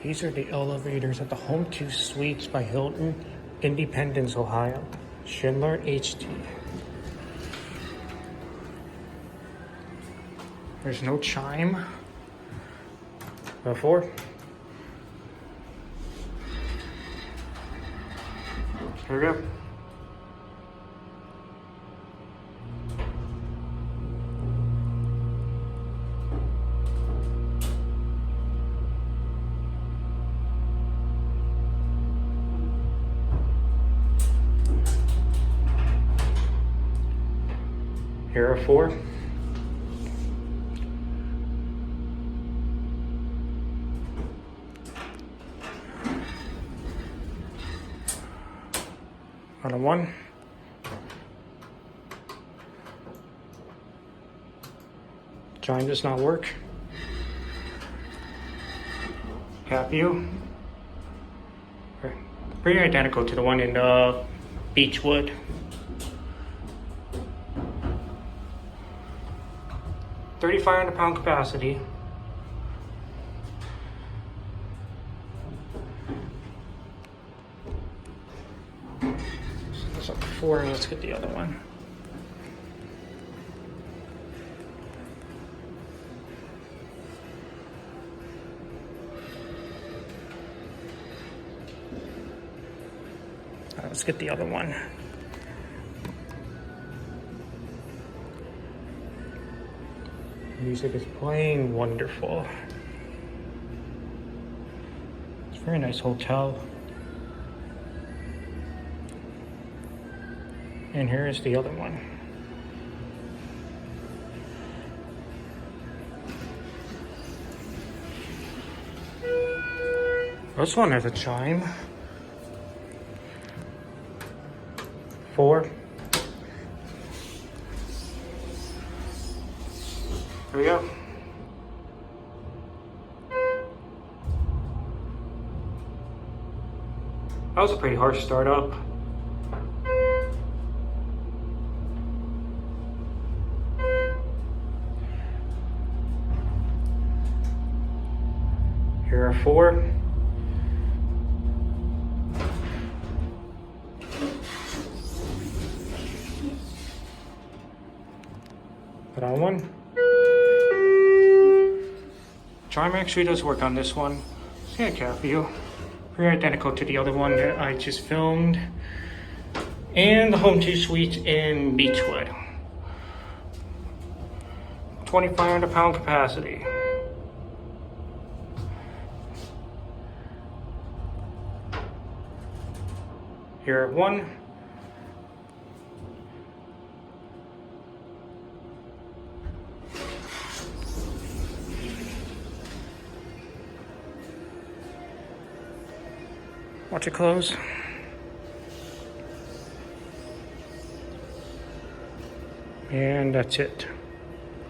These are the elevators at the Home2 Suites by Hilton, Independence, Ohio. Schindler HD. There's no chime. Before. Here we go. Here are 4. On a 1. Chime does not work. Cap view. Pretty identical to the one in Beachwood. £3,500 capacity. So that's up to 4, and let's get the other one. Let's get the other one. Music is playing wonderful. It's a very nice hotel. And here is the other one. This one has a chime. 4. Here we go. That was a pretty harsh startup. Here are 4. Put on 1. Chime actually does work on this one. See a cap view. Pretty identical to the other one that I just filmed. And the Home2 Suites in Beachwood. £2,500 capacity. Here at 1. Watch it close. And that's it.